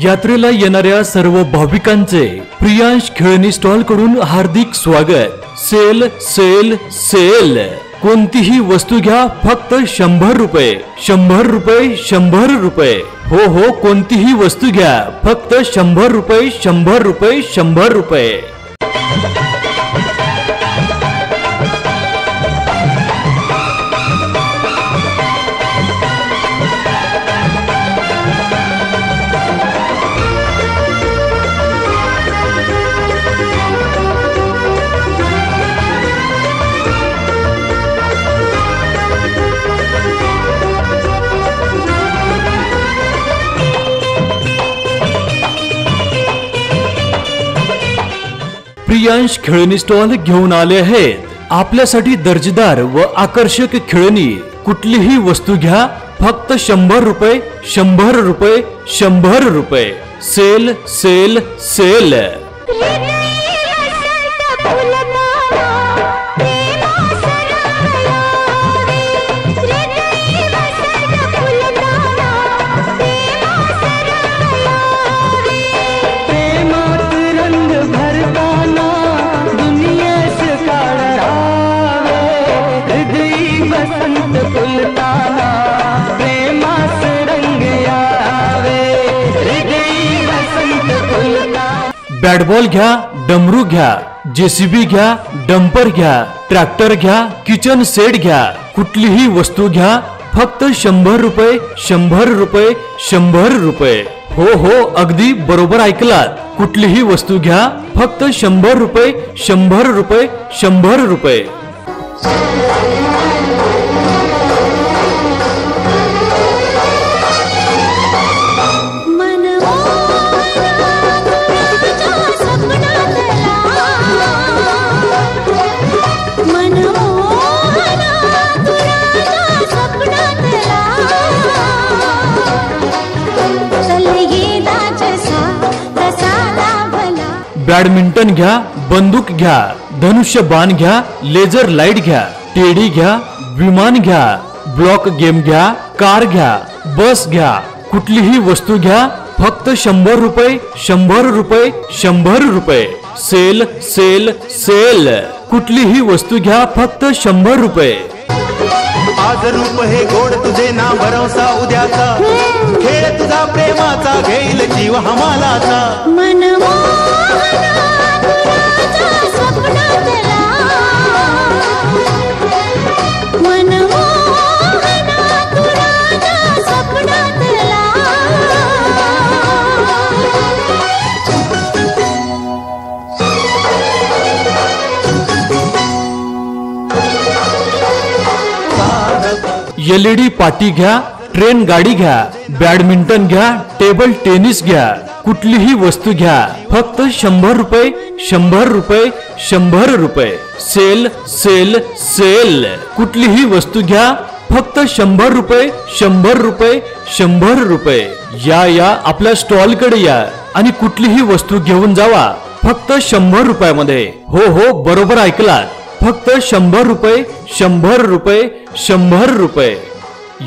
यात्रेला येणाऱ्या सर्व भाविकांचे प्रियांश खेळणी स्टॉल कडून हार्दिक स्वागत। सेल सेल सेल, कोणतीही वस्तू घ्या फक्त 100 रुपये, 100 रुपये, 100 रुपये। हो हो, कोणतीही वस्तू घ्या फक्त 100 रुपये, 100 रुपये, 100 रुपये। प्रियांश खेळणी स्टॉल घेऊन आले आहेत आपल्यासाठी दर्जेदार व आकर्षक खेळणी। कुठलीही वस्तू घ्या फक्त 100 रुपये, 100 रुपये, 100 रुपये। Sale sale sale. Bat ball घ्या, डमरू घ्या, जेसीबी घ्या, डंपर घ्या, ट्रॅक्टर घ्या, किचन सेट घ्या, कुठलीही वस्तू घ्या फक्त 100 रुपये, 100 रुपये, 100 रुपये। हो हो, अगदी बरोबर ऐकलात, कुठलीही वस्तू घ्या फक्त 100 रुपये, 100 रुपये, 100 रुपये। बॅडमिंटन घ्या, बंदूक घ्या, धनुष्य बाण घ्या, लेझर लाईट घ्या, टेडी घ्या, विमान घ्या, ब्लॉक गेम घ्या, कार घ्या, बस घ्या, कुठलीही वस्तू घ्या फक्त 100 रुपये, 100 रुपये, 100 रुपये। सेल सेल सेल, कुठलीही वस्तू घ्या फक्त 100 रुपये। आज रूप हे गोड तुझे ना भरवसा उद्याचा, खेळ तुझा प्रेमाचा घेईल जीव हमालाचा। LED पाटी घ्या, ट्रेन गाडी घ्या, बॅडमिंटन घ्या, टेबल टेनिस घ्या, कुठलीही वस्तू घ्या फक्त 100 रुपये, 100 रुपये, 100 रुपये। सेल सेल सेल, कुठलीही वस्तू घ्या फक्त 100 रुपये, 100 रुपये, 100 रुपये। या आपल्या स्टॉल कडे या आणि कुठलीही वस्तू घेऊन जावा फक्त 100 रुपयामध्ये। हो हो, बरोबर ऐकलात, फक्त 100 रुपये, 100 रुपये, 100 रुपये।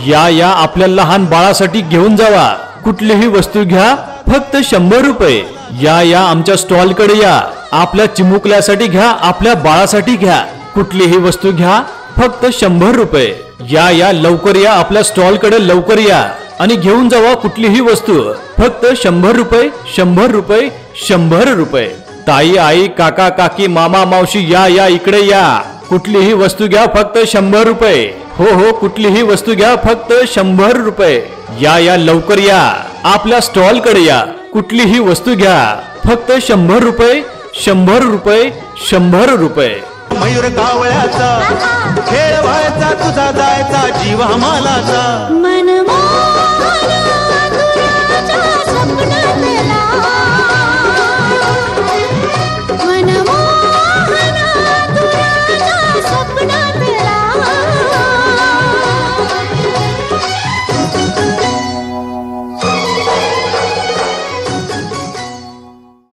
या आपल्या लहान बाळासाठी घेऊन जावा, कुठलीही वस्तू घ्या फक्त 100 रुपये। या आमच्या स्टॉल कडे या, आपल्या चिमुकल्यासाठी घ्या, आपल्या बाळासाठी घ्या, कुठलीही वस्तू घ्या फक्त 100 रुपये। या लवकर या, आपल्या स्टॉल कडे लवकर या आणि घेऊन जावा कुठलीही वस्तू फक्त 100 रुपये, 100 रुपये, 100 रुपये। ताई आई काका काकी मामा मावशी या इकडे या, कुठलीही वस्तू घ्या फक्त 100 रुपये। हो हो, कुठलीही वस्तू घ्या फक्त 100 रुपये। या लवकर या, आपल्या स्टॉल कडे या, कुठलीही वस्तू घ्या फक्त 100 रुपये, 100 रुपये, 100 रुपये। मयूर कावळ्याचा खेळ व्हायचा तुझा जायचा जीव हमालाचा।